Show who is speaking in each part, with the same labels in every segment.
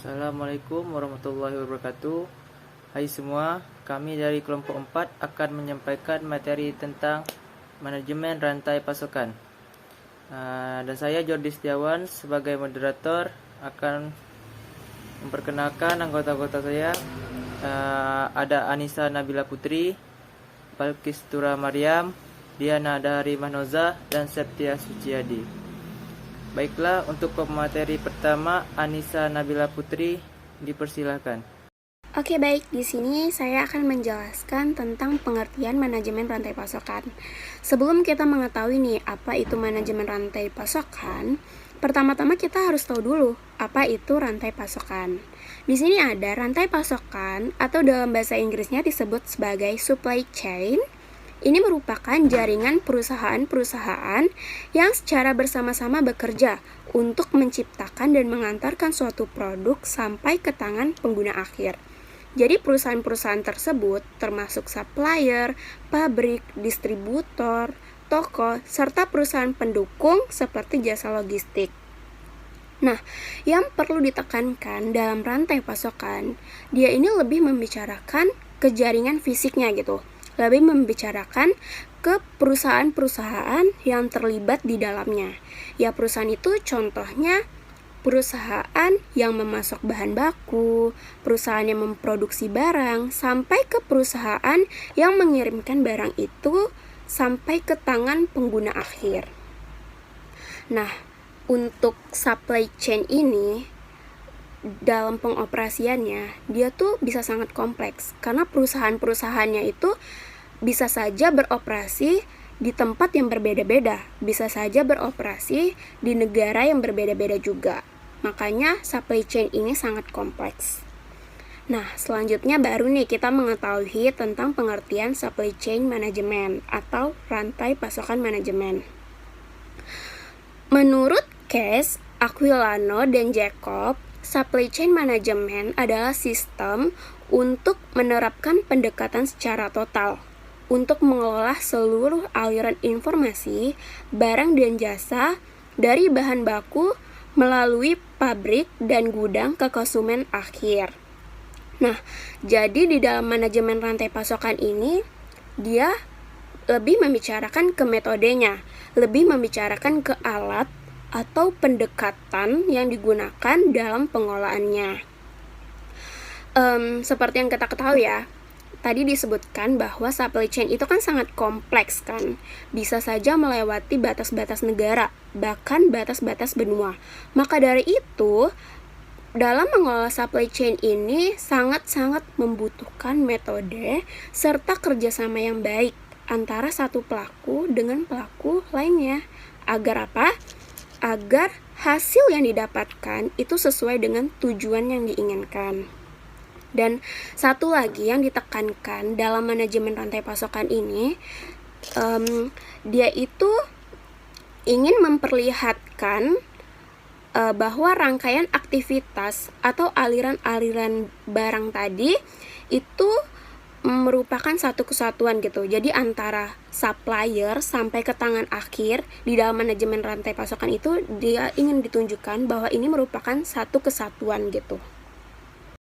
Speaker 1: Assalamualaikum warahmatullahi wabarakatuh. Hai semua, kami dari kelompok 4 akan menyampaikan materi tentang manajemen rantai pasokan. Dan saya Jordi Setiawan sebagai moderator akan memperkenalkan anggota-anggota saya. Ada Anissa Nabila Putri, Balkis Tura Maryam, Diana Dahari Mahnoza, dan Septia Suciadi. Baiklah, untuk pemateri pertama, Anissa Nabila Putri, dipersilahkan.
Speaker 2: Oke, baik. Di sini saya akan menjelaskan tentang pengertian manajemen rantai pasokan. Sebelum kita mengetahui nih apa itu manajemen rantai pasokan, pertama-tama kita harus tahu dulu apa itu rantai pasokan. Di sini ada rantai pasokan atau dalam bahasa Inggrisnya disebut sebagai supply chain. Ini merupakan jaringan perusahaan-perusahaan yang secara bersama-sama bekerja untuk menciptakan dan mengantarkan suatu produk sampai ke tangan pengguna akhir. Jadi perusahaan-perusahaan tersebut termasuk supplier, pabrik, distributor, toko, serta perusahaan pendukung seperti jasa logistik. Nah, yang perlu ditekankan dalam rantai pasokan, dia ini lebih membicarakan ke jaringan fisiknya gitu. Lebih membicarakan ke perusahaan-perusahaan yang terlibat di dalamnya. Ya, perusahaan itu contohnya perusahaan yang memasok bahan baku, perusahaan yang memproduksi barang, sampai ke perusahaan yang mengirimkan barang itu sampai ke tangan pengguna akhir. Nah, untuk supply chain ini dalam pengoperasiannya dia tuh bisa sangat kompleks karena perusahaan-perusahaannya itu bisa saja beroperasi di tempat yang berbeda-beda, bisa saja beroperasi di negara yang berbeda-beda juga. Makanya supply chain ini sangat kompleks. Nah, selanjutnya baru nih kita mengetahui tentang pengertian supply chain management atau rantai pasokan manajemen. Menurut Case, Aquilano, dan Jacob, supply chain management adalah sistem untuk menerapkan pendekatan secara total untuk mengelola seluruh aliran informasi, barang dan jasa dari bahan baku melalui pabrik dan gudang ke konsumen akhir. Nah, jadi di dalam manajemen rantai pasokan ini, dia lebih membicarakan ke metodenya, lebih membicarakan ke alat atau pendekatan yang digunakan dalam pengelolaannya. Seperti yang kita ketahui ya, tadi disebutkan bahwa supply chain itu kan sangat kompleks kan, bisa saja melewati batas-batas negara, bahkan batas-batas benua. Maka dari itu, dalam mengelola supply chain ini sangat-sangat membutuhkan metode serta kerjasama yang baik antara satu pelaku dengan pelaku lainnya. Agar apa? Agar hasil yang didapatkan itu sesuai dengan tujuan yang diinginkan. Dan satu lagi yang ditekankan dalam manajemen rantai pasokan ini, dia itu ingin memperlihatkan bahwa rangkaian aktivitas atau aliran-aliran barang tadi itu merupakan satu kesatuan gitu. Jadi antara supplier sampai ke tangan akhir di dalam manajemen rantai pasokan itu dia ingin ditunjukkan bahwa ini merupakan satu kesatuan gitu.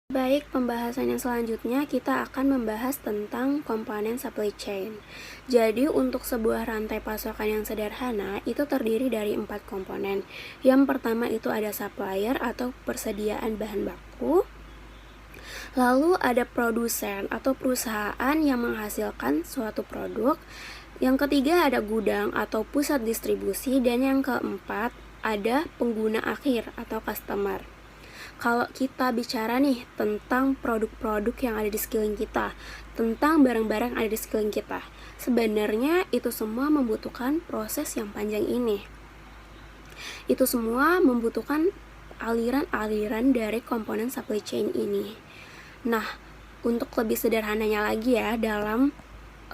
Speaker 2: Baik, pembahasan yang selanjutnya kita akan membahas tentang komponen supply chain. Jadi untuk sebuah rantai pasokan yang sederhana itu terdiri dari 4 komponen. Yang pertama itu ada supplier atau persediaan bahan baku. Lalu ada produsen atau perusahaan yang menghasilkan suatu produk. Yang ketiga ada gudang atau pusat distribusi. Dan yang keempat ada pengguna akhir atau customer. Kalau kita bicara nih tentang produk-produk yang ada di sekeliling kita, tentang barang-barang yang ada di sekeliling kita, sebenarnya itu semua membutuhkan proses yang panjang ini. Itu semua membutuhkan aliran-aliran dari komponen supply chain ini. Nah, untuk lebih sederhananya lagi ya dalam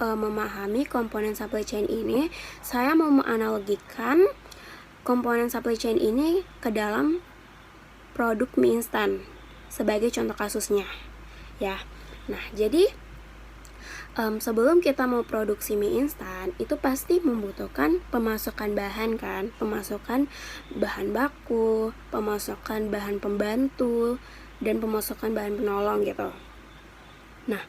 Speaker 2: memahami komponen supply chain ini, saya mau menganalogikan komponen supply chain ini ke dalam produk mie instan sebagai contoh kasusnya ya. Nah, jadi Sebelum kita mau produksi mie instan, itu pasti membutuhkan pemasukan bahan kan, pemasukan bahan baku, pemasukan bahan pembantu, dan pemasukan bahan penolong gitu. Nah,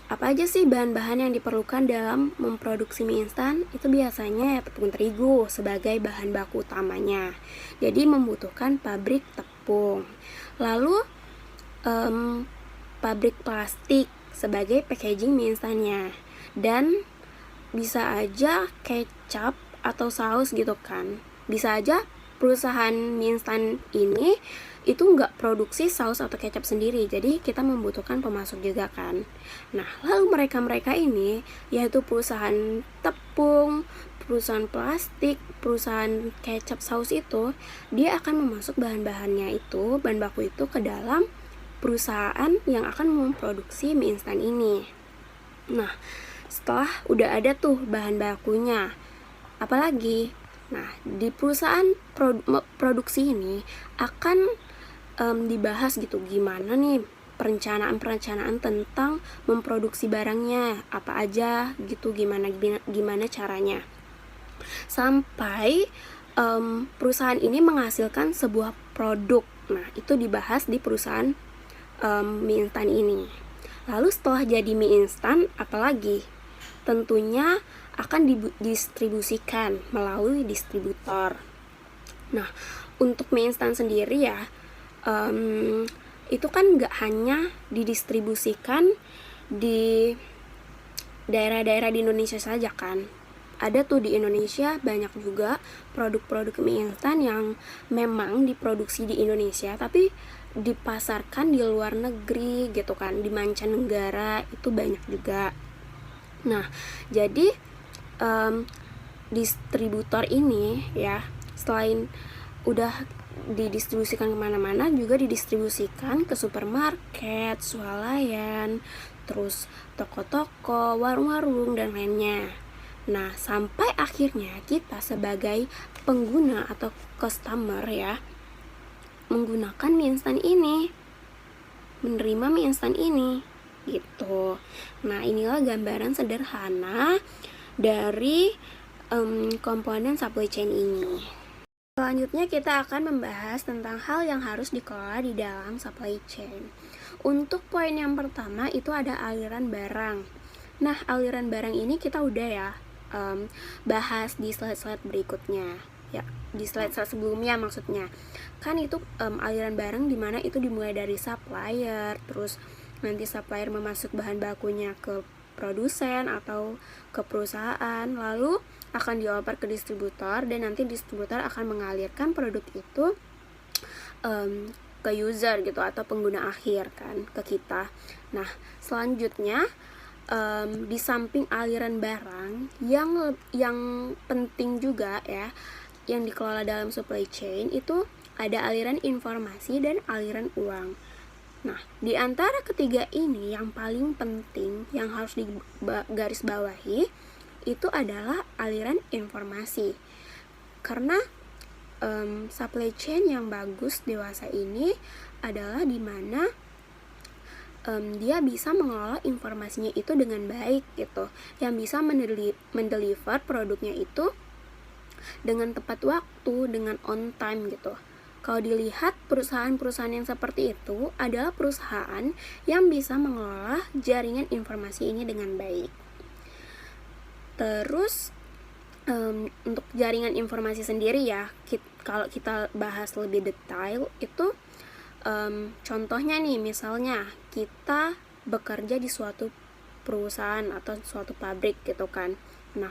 Speaker 2: apa aja sih bahan-bahan yang diperlukan dalam memproduksi mie instan? Itu biasanya ya tepung terigu sebagai bahan baku utamanya. Jadi membutuhkan pabrik tepung. Lalu pabrik plastik sebagai packaging mie instannya, dan bisa aja kecap atau saus gitu kan. Bisa aja perusahaan mie instan ini itu nggak produksi saus atau kecap sendiri, jadi kita membutuhkan pemasok juga kan. Nah, lalu mereka ini yaitu perusahaan tepung, perusahaan plastik, perusahaan kecap, saus itu, dia akan memasuk bahan-bahannya itu, bahan baku itu ke dalam perusahaan yang akan memproduksi mie instan ini. Nah, setelah udah ada tuh bahan bakunya, apalagi? Nah, di perusahaan produksi ini akan dibahas gitu gimana nih perencanaan tentang memproduksi barangnya, apa aja gitu, gimana caranya, sampai perusahaan ini menghasilkan sebuah produk. Nah, itu dibahas di perusahaan mie instan ini. Lalu setelah jadi mie instan, apalagi? Tentunya akan didistribusikan melalui distributor. Nah, untuk mie instan sendiri ya, itu kan nggak hanya didistribusikan di daerah-daerah di Indonesia saja kan. Ada tuh di Indonesia banyak juga produk-produk mie instan yang memang diproduksi di Indonesia tapi dipasarkan di luar negeri gitu kan, di mancanegara itu banyak juga. Nah, jadi distributor ini ya, selain udah didistribusikan kemana-mana, juga didistribusikan ke supermarket, swalayan, terus toko-toko, warung-warung, dan lainnya. Nah, sampai akhirnya kita sebagai pengguna atau customer ya, menggunakan mie instan ini, menerima mie instan ini gitu. Nah, inilah gambaran sederhana dari komponen supply chain ini. Selanjutnya kita akan membahas tentang hal yang harus dikelola di dalam supply chain. Untuk poin yang pertama itu ada aliran barang. Nah, aliran barang ini kita udah ya bahas di slide-slide berikutnya. Ya, di slide-slide sebelumnya maksudnya. Kan itu aliran barang dimana itu dimulai dari supplier, terus nanti supplier memasuk bahan bakunya ke produsen atau ke perusahaan, lalu akan dioper ke distributor, dan nanti distributor akan mengalirkan produk itu ke user gitu atau pengguna akhir kan, ke kita. Nah, selanjutnya di samping aliran barang yang penting juga ya yang dikelola dalam supply chain itu ada aliran informasi dan aliran uang. Nah, di antara ketiga ini yang paling penting yang harus digarisbawahi itu adalah aliran informasi. Karena supply chain yang bagus dewasa ini adalah dimana dia bisa mengelola informasinya itu dengan baik gitu, yang bisa mendeliver produknya itu dengan tepat waktu, dengan on time gitu. Kalau dilihat perusahaan-perusahaan yang seperti itu adalah perusahaan yang bisa mengelola jaringan informasi ini dengan baik. Terus untuk jaringan informasi sendiri ya, kalau kita bahas lebih detail itu contohnya nih, misalnya kita bekerja di suatu perusahaan atau suatu pabrik gitu kan. Nah,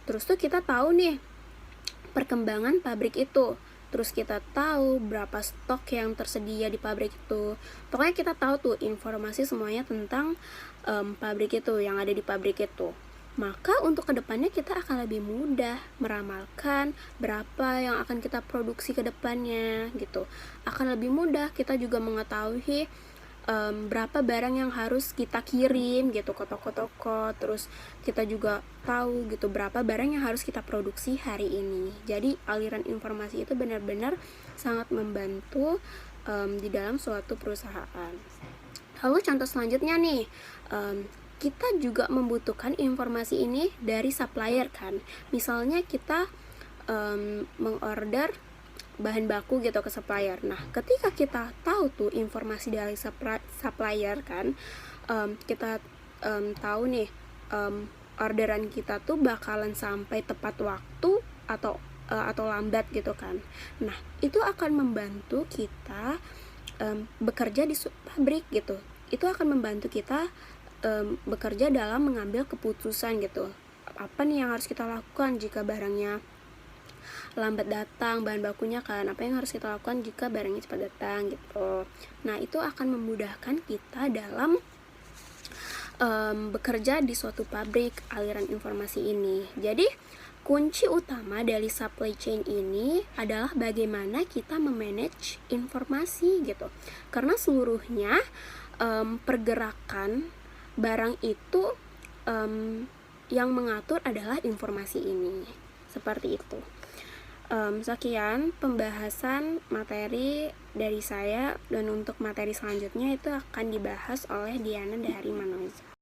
Speaker 2: terus tuh kita tahu nih perkembangan pabrik itu, terus kita tahu berapa stok yang tersedia di pabrik itu. Pokoknya kita tahu tuh informasi semuanya tentang pabrik itu, yang ada di pabrik itu. Maka untuk kedepannya kita akan lebih mudah meramalkan berapa yang akan kita produksi ke depannya gitu. Akan lebih mudah kita juga mengetahui berapa barang yang harus kita kirim gitu ke toko-toko. Terus kita juga tahu gitu berapa barang yang harus kita produksi hari ini. Jadi aliran informasi itu benar-benar sangat membantu di dalam suatu perusahaan. Lalu contoh selanjutnya nih, kita juga membutuhkan informasi ini dari supplier kan. Misalnya kita mengorder bahan baku gitu ke supplier. Nah, ketika kita tahu tuh informasi dari supplier kan, kita tahu nih orderan kita tuh bakalan sampai tepat waktu atau lambat gitu kan. Nah, itu akan membantu kita bekerja di pabrik gitu. Itu akan membantu kita bekerja dalam mengambil keputusan gitu. Apa nih yang harus kita lakukan jika barangnya lambat datang, bahan bakunya kan, apa yang harus kita lakukan jika barangnya cepat datang gitu. Nah, itu akan memudahkan kita dalam bekerja di suatu pabrik aliran informasi ini. Jadi kunci utama dari supply chain ini adalah bagaimana kita memanage informasi gitu. Karena seluruhnya pergerakan barang itu yang mengatur adalah informasi ini. Seperti itu. Sekian pembahasan materi dari saya, dan untuk materi selanjutnya itu akan dibahas oleh Diana dari Manoza.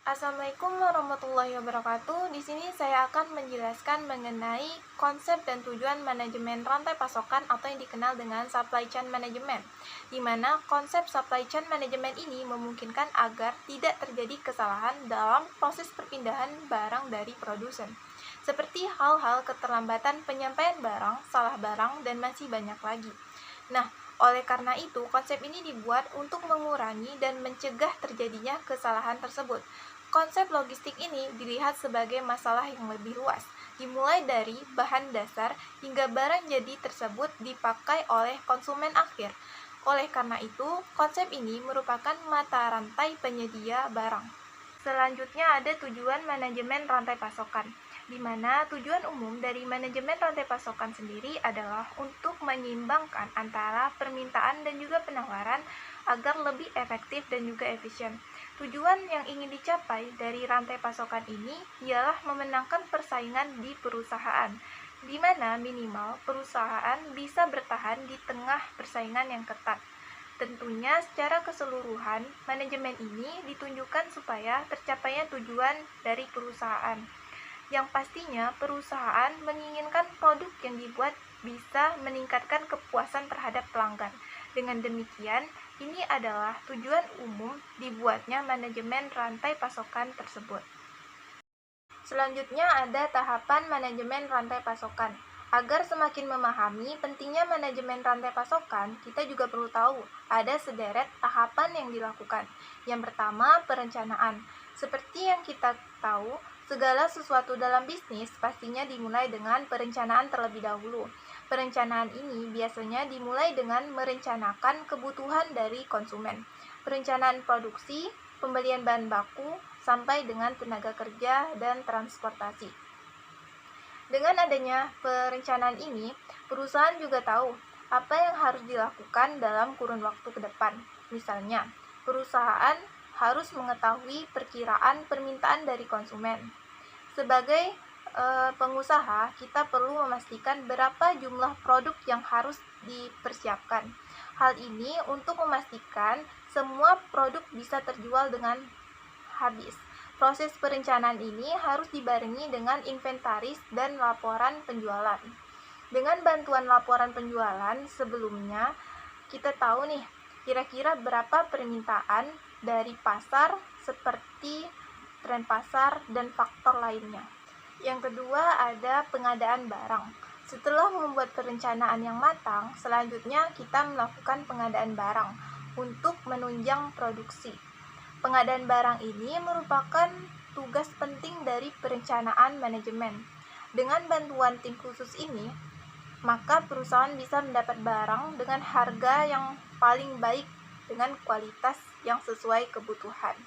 Speaker 3: Assalamualaikum warahmatullahi wabarakatuh. Di sini saya akan menjelaskan mengenai konsep dan tujuan manajemen rantai pasokan atau yang dikenal dengan supply chain management, di mana konsep supply chain management ini memungkinkan agar tidak terjadi kesalahan dalam proses perpindahan barang dari produsen, seperti hal-hal keterlambatan penyampaian barang, salah barang, dan masih banyak lagi. Nah, oleh karena itu, konsep ini dibuat untuk mengurangi dan mencegah terjadinya kesalahan tersebut. Konsep logistik ini dilihat sebagai masalah yang lebih luas, dimulai dari bahan dasar hingga barang jadi tersebut dipakai oleh konsumen akhir. Oleh karena itu, konsep ini merupakan mata rantai penyedia barang. Selanjutnya ada tujuan manajemen rantai pasokan, di mana tujuan umum dari manajemen rantai pasokan sendiri adalah untuk menyeimbangkan antara permintaan dan juga penawaran agar lebih efektif dan juga efisien. Tujuan yang ingin dicapai dari rantai pasokan ini ialah memenangkan persaingan di perusahaan, di mana minimal perusahaan bisa bertahan di tengah persaingan yang ketat. Tentunya secara keseluruhan, manajemen ini ditunjukkan supaya tercapainya tujuan dari perusahaan. Yang pastinya perusahaan menginginkan produk yang dibuat bisa meningkatkan kepuasan terhadap pelanggan. Dengan demikian, ini adalah tujuan umum dibuatnya manajemen rantai pasokan tersebut. Selanjutnya ada tahapan manajemen rantai pasokan. Agar semakin memahami pentingnya manajemen rantai pasokan, kita juga perlu tahu ada sederet tahapan yang dilakukan. Yang pertama, perencanaan. Seperti yang kita tahu, segala sesuatu dalam bisnis pastinya dimulai dengan perencanaan terlebih dahulu. Perencanaan ini biasanya dimulai dengan merencanakan kebutuhan dari konsumen, perencanaan produksi, pembelian bahan baku, sampai dengan tenaga kerja dan transportasi. Dengan adanya perencanaan ini, perusahaan juga tahu apa yang harus dilakukan dalam kurun waktu ke depan. Misalnya, perusahaan harus mengetahui perkiraan permintaan dari konsumen. Sebagai pengusaha, kita perlu memastikan berapa jumlah produk yang harus dipersiapkan. Hal ini untuk memastikan semua produk bisa terjual dengan habis. Proses perencanaan ini harus dibarengi dengan inventaris dan laporan penjualan. Dengan bantuan laporan penjualan sebelumnya, kita tahu nih kira-kira berapa permintaan dari pasar seperti tren pasar dan faktor lainnya. Yang kedua ada pengadaan barang. Setelah membuat perencanaan yang matang, selanjutnya kita melakukan pengadaan barang untuk menunjang produksi. Pengadaan barang ini merupakan tugas penting dari perencanaan manajemen. Dengan bantuan tim khusus ini, maka perusahaan bisa mendapat barang dengan harga yang paling baik dengan kualitas yang sesuai kebutuhan.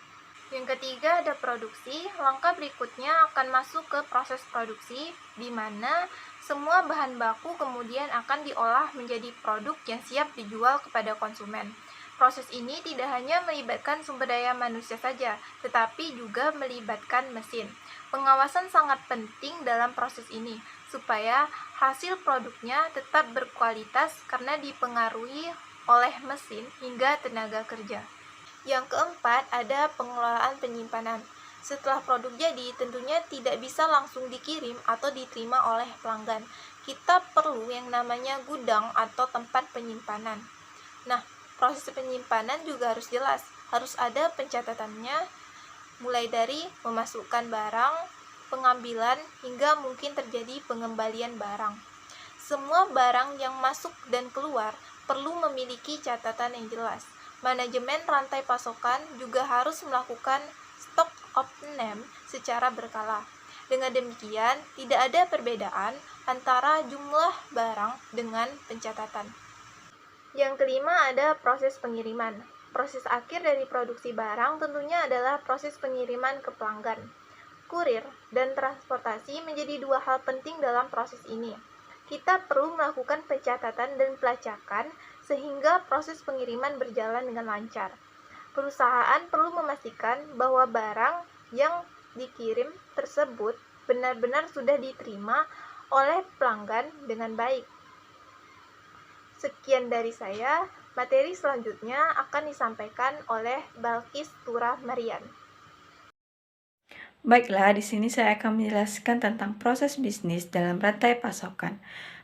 Speaker 3: Yang ketiga ada produksi. Langkah berikutnya akan masuk ke proses produksi, di mana semua bahan baku kemudian akan diolah menjadi produk yang siap dijual kepada konsumen. Proses ini tidak hanya melibatkan sumber daya manusia saja, tetapi juga melibatkan mesin. Pengawasan sangat penting dalam proses ini, supaya hasil produknya tetap berkualitas karena dipengaruhi oleh mesin hingga tenaga kerja. Yang keempat, ada pengelolaan penyimpanan. Setelah produk jadi, tentunya tidak bisa langsung dikirim atau diterima oleh pelanggan. Kita perlu yang namanya gudang atau tempat penyimpanan. Nah, proses penyimpanan juga harus jelas. Harus ada pencatatannya, mulai dari memasukkan barang, pengambilan, hingga mungkin terjadi pengembalian barang. Semua barang yang masuk dan keluar perlu memiliki catatan yang jelas. Manajemen rantai pasokan juga harus melakukan stock of name secara berkala. Dengan demikian, tidak ada perbedaan antara jumlah barang dengan pencatatan. Yang kelima, ada proses pengiriman. Proses akhir dari produksi barang tentunya adalah proses pengiriman ke pelanggan. Kurir dan transportasi menjadi dua hal penting dalam proses ini. Kita perlu melakukan pencatatan dan pelacakan sehingga proses pengiriman berjalan dengan lancar. Perusahaan perlu memastikan bahwa barang yang dikirim tersebut benar-benar sudah diterima oleh pelanggan dengan baik. Sekian dari saya, materi selanjutnya akan disampaikan oleh Balkis Turah Marian.
Speaker 4: Baiklah, di sini saya akan menjelaskan tentang proses bisnis dalam rantai pasokan.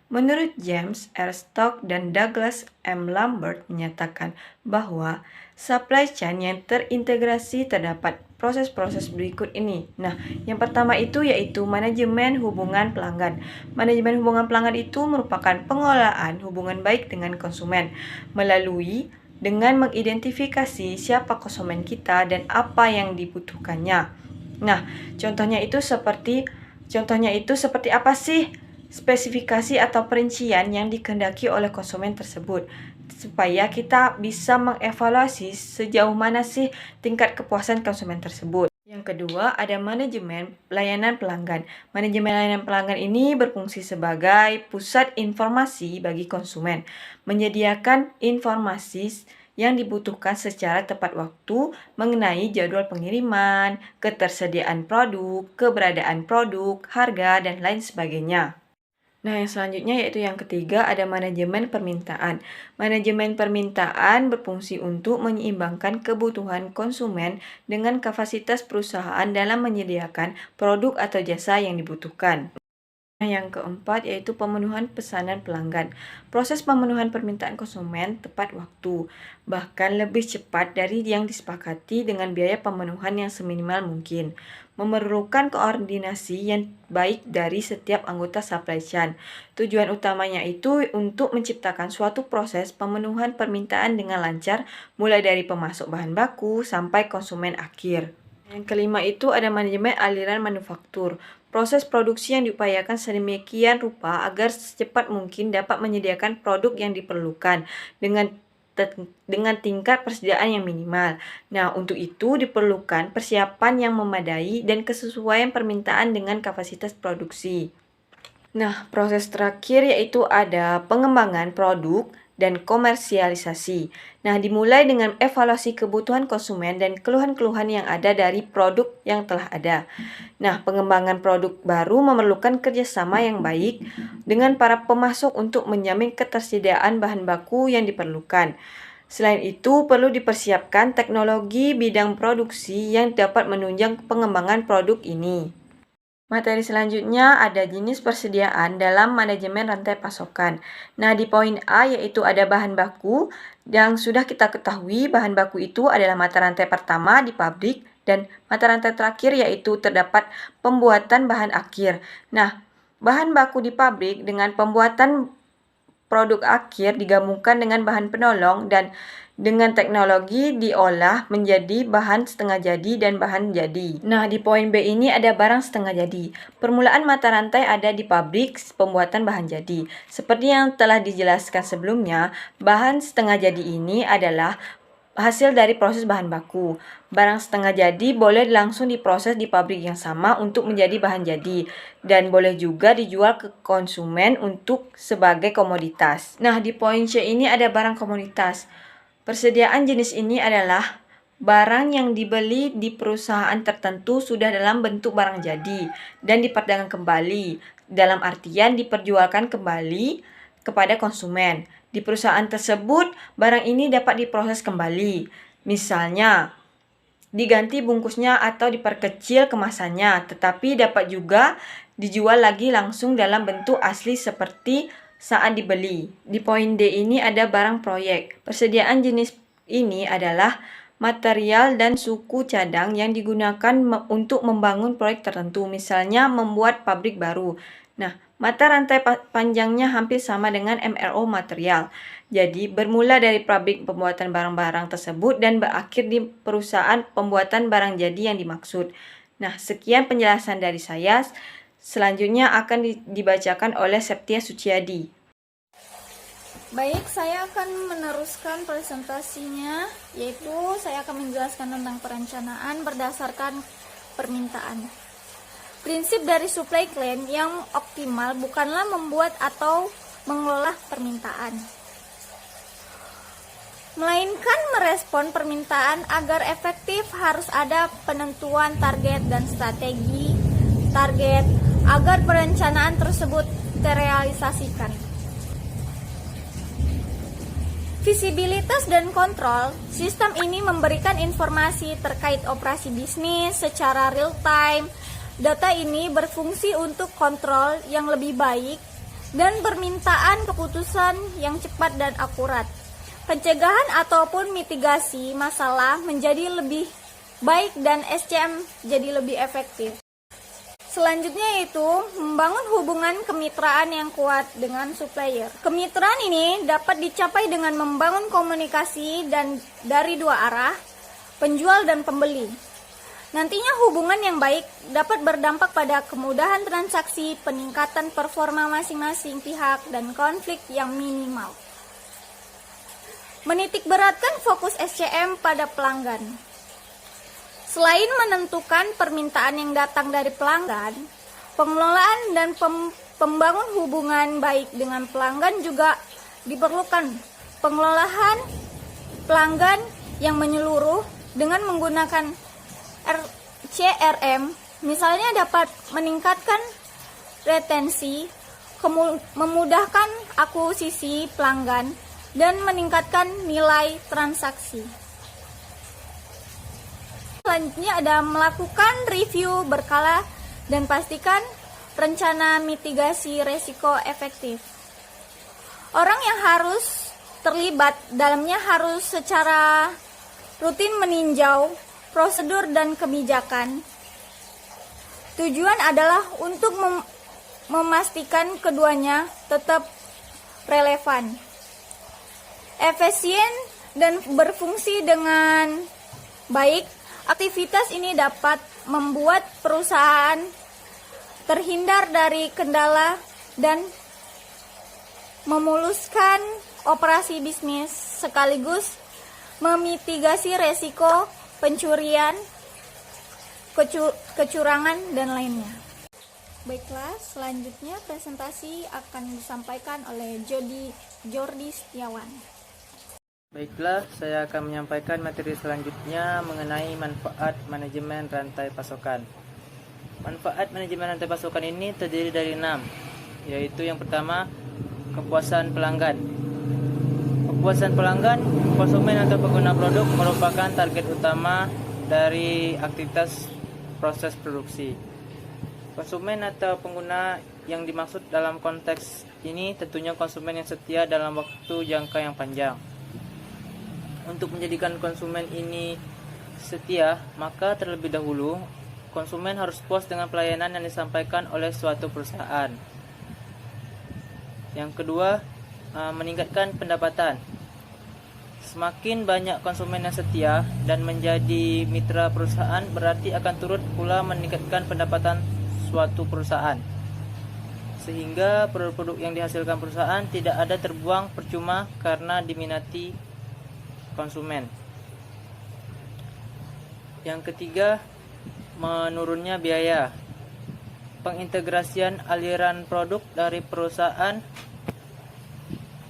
Speaker 4: Menurut James R. Stock dan Douglas M. Lambert menyatakan bahwa supply chain yang terintegrasi terdapat proses-proses berikut ini. Nah, yang pertama itu yaitu manajemen hubungan pelanggan. Manajemen hubungan pelanggan itu merupakan pengelolaan hubungan baik dengan konsumen melalui dengan mengidentifikasi siapa konsumen kita dan apa yang dibutuhkannya. Nah, contohnya itu seperti apa sih spesifikasi atau perincian yang dikehendaki oleh konsumen tersebut, supaya kita bisa mengevaluasi sejauh mana sih tingkat kepuasan konsumen tersebut. Yang kedua, ada manajemen layanan pelanggan. Manajemen layanan pelanggan ini berfungsi sebagai pusat informasi bagi konsumen, menyediakan informasi yang dibutuhkan secara tepat waktu mengenai jadwal pengiriman, ketersediaan produk, keberadaan produk, harga, dan lain sebagainya. Nah, yang selanjutnya yaitu yang ketiga, ada manajemen permintaan. Manajemen permintaan berfungsi untuk menyeimbangkan kebutuhan konsumen dengan kapasitas perusahaan dalam menyediakan produk atau jasa yang dibutuhkan. Nah, yang keempat yaitu pemenuhan pesanan pelanggan. Proses pemenuhan permintaan konsumen tepat waktu, bahkan lebih cepat dari yang disepakati dengan biaya pemenuhan yang seminimal mungkin. Memerlukan koordinasi yang baik dari setiap anggota supply chain. Tujuan utamanya itu untuk menciptakan suatu proses pemenuhan permintaan dengan lancar, mulai dari pemasok bahan baku sampai konsumen akhir. Yang kelima itu ada manajemen aliran manufaktur. Proses produksi yang diupayakan sedemikian rupa agar secepat mungkin dapat menyediakan produk yang diperlukan dengan tingkat persediaan yang minimal. Nah, untuk itu diperlukan persiapan yang memadai dan kesesuaian permintaan dengan kapasitas produksi. Nah, proses terakhir yaitu ada pengembangan produk dan komersialisasi. Nah, dimulai dengan evaluasi kebutuhan konsumen dan keluhan-keluhan yang ada dari produk yang telah ada. Nah, pengembangan produk baru memerlukan kerjasama yang baik dengan para pemasok untuk menjamin ketersediaan bahan baku yang diperlukan. Selain itu, perlu dipersiapkan teknologi bidang produksi yang dapat menunjang pengembangan produk ini. Materi selanjutnya ada jenis persediaan dalam manajemen rantai pasokan. Nah, di poin A yaitu ada bahan baku yang sudah kita ketahui bahan baku itu adalah mata rantai pertama di pabrik dan mata rantai terakhir yaitu terdapat pembuatan bahan akhir. Nah, bahan baku di pabrik dengan pembuatan produk akhir digabungkan dengan bahan penolong dan dengan teknologi diolah menjadi bahan setengah jadi dan bahan jadi. Nah, di poin B ini ada barang setengah jadi. Permulaan mata rantai ada di pabrik pembuatan bahan jadi. Seperti yang telah dijelaskan sebelumnya, bahan setengah jadi ini adalah hasil dari proses bahan baku. Barang setengah jadi boleh langsung diproses di pabrik yang sama untuk menjadi bahan jadi dan boleh juga dijual ke konsumen untuk sebagai komoditas. Nah, di poin C ini ada barang komoditas. Persediaan jenis ini adalah barang yang dibeli di perusahaan tertentu sudah dalam bentuk barang jadi dan diperdagangkan kembali, dalam artian diperjualkan kembali kepada konsumen. Di perusahaan tersebut, barang ini dapat diproses kembali Misalnya, diganti bungkusnya atau diperkecil kemasannya, tetapi dapat juga dijual lagi langsung dalam bentuk asli seperti saat dibeli. Di poin D ini ada barang proyek. Persediaan jenis ini adalah material dan suku cadang yang digunakan untuk membangun proyek tertentu, misalnya membuat pabrik baru. Nah, mata rantai panjangnya hampir sama dengan MRO material. Jadi, bermula dari pabrik pembuatan barang-barang tersebut dan berakhir di perusahaan pembuatan barang jadi yang dimaksud. Nah, sekian penjelasan dari saya. Selanjutnya akan dibacakan oleh Septia Suciadi.
Speaker 5: Baik, saya akan meneruskan presentasinya, yaitu saya akan menjelaskan tentang perencanaan berdasarkan permintaan. Prinsip dari supply chain yang optimal bukanlah membuat atau mengelola permintaan, melainkan merespon permintaan. Agar efektif harus ada penentuan target dan strategi target agar perencanaan tersebut terrealisasikan. Visibilitas dan kontrol. Sistem ini memberikan informasi terkait operasi bisnis secara real time. Data ini berfungsi untuk kontrol yang lebih baik dan permintaan keputusan yang cepat dan akurat. Pencegahan ataupun mitigasi masalah menjadi lebih baik dan SCM jadi lebih efektif. Selanjutnya yaitu membangun hubungan kemitraan yang kuat dengan supplier. Kemitraan ini dapat dicapai dengan membangun komunikasi dan dari dua arah, penjual dan pembeli. Nantinya hubungan yang baik dapat berdampak pada kemudahan transaksi, peningkatan performa masing-masing pihak, dan konflik yang minimal. Menitikberatkan fokus SCM pada pelanggan. Selain menentukan permintaan yang datang dari pelanggan, pengelolaan dan pembangun hubungan baik dengan pelanggan juga diperlukan. Pengelolaan pelanggan yang menyeluruh dengan menggunakan CRM misalnya dapat meningkatkan retensi, memudahkan akuisisi pelanggan, dan meningkatkan nilai transaksi. Selanjutnya ada melakukan review berkala dan pastikan rencana mitigasi resiko efektif. Orang yang harus terlibat dalamnya harus secara rutin meninjau prosedur dan kebijakan. Tujuan adalah untuk memastikan keduanya tetap relevan, efisien, dan berfungsi dengan baik. Aktivitas ini dapat membuat perusahaan terhindar dari kendala dan memuluskan operasi bisnis sekaligus memitigasi resiko pencurian, kecurangan, dan lainnya. Baiklah, selanjutnya presentasi akan disampaikan oleh Jordi Setiawan.
Speaker 1: Baiklah, saya akan menyampaikan materi selanjutnya mengenai manfaat manajemen rantai pasokan. Manfaat manajemen rantai pasokan ini terdiri dari 6, yaitu yang pertama, kepuasan pelanggan. Kepuasan pelanggan, konsumen atau pengguna produk merupakan target utama dari aktivitas proses produksi. Konsumen atau pengguna yang dimaksud dalam konteks ini tentunya konsumen yang setia dalam waktu jangka yang panjang. Untuk menjadikan konsumen ini setia, maka terlebih dahulu konsumen harus puas dengan pelayanan yang disampaikan oleh suatu perusahaan. Yang kedua, meningkatkan pendapatan. Semakin banyak konsumen yang setia dan menjadi mitra perusahaan, berarti akan turut pula meningkatkan pendapatan suatu perusahaan, sehingga produk-produk yang dihasilkan perusahaan tidak ada terbuang percuma karena diminati konsumen. Yang ketiga, menurunnya biaya. Pengintegrasian aliran produk dari perusahaan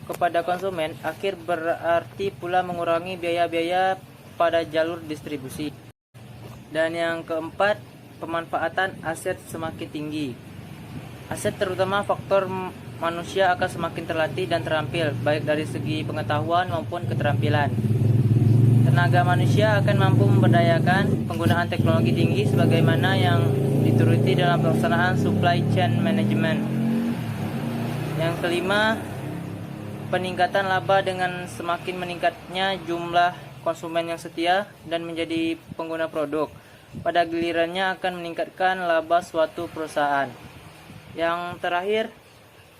Speaker 1: kepada konsumen akhir berarti pula mengurangi biaya-biaya pada jalur distribusi. Dan yang keempat, pemanfaatan aset semakin tinggi. Aset terutama faktor manusia akan semakin terlatih dan terampil, baik dari segi pengetahuan maupun keterampilan. tenaga manusia akan mampu memberdayakan penggunaan teknologi tinggi sebagaimana yang dituruti dalam pelaksanaan supply chain management. Yang kelima, peningkatan laba dengan semakin meningkatnya jumlah konsumen yang setia dan menjadi pengguna produk. Pada gilirannya akan meningkatkan laba suatu perusahaan. Yang terakhir,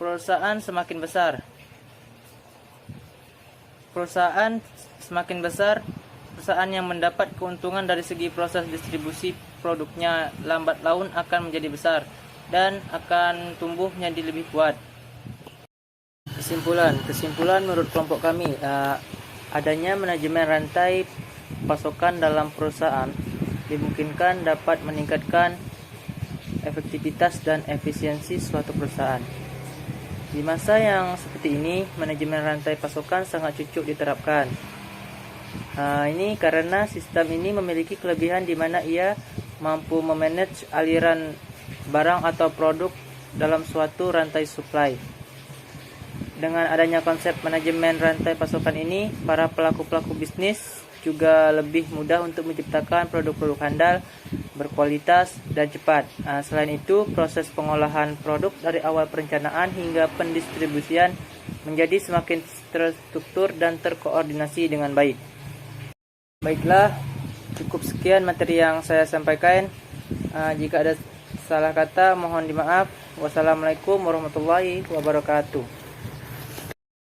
Speaker 1: perusahaan semakin besar. Perusahaan semakin besar, perusahaan yang mendapat keuntungan dari segi proses distribusi produknya lambat laun akan menjadi besar dan akan tumbuh menjadi lebih kuat. Kesimpulan menurut kelompok kami, adanya manajemen rantai pasokan dalam perusahaan dimungkinkan dapat meningkatkan efektivitas dan efisiensi suatu perusahaan. Di masa yang seperti ini, manajemen rantai pasokan sangat cocok diterapkan. Ini karena sistem ini memiliki kelebihan di mana ia mampu memanage aliran barang atau produk dalam suatu rantai supply. Dengan adanya konsep manajemen rantai pasokan ini, para pelaku-pelaku bisnis juga lebih mudah untuk menciptakan produk-produk handal, berkualitas, dan cepat. Selain itu, proses pengolahan produk dari awal perencanaan hingga pendistribusian menjadi semakin terstruktur dan terkoordinasi dengan baik. Baiklah, cukup sekian materi yang saya sampaikan. Jika ada salah kata, mohon dimaaf. Wassalamualaikum warahmatullahi wabarakatuh.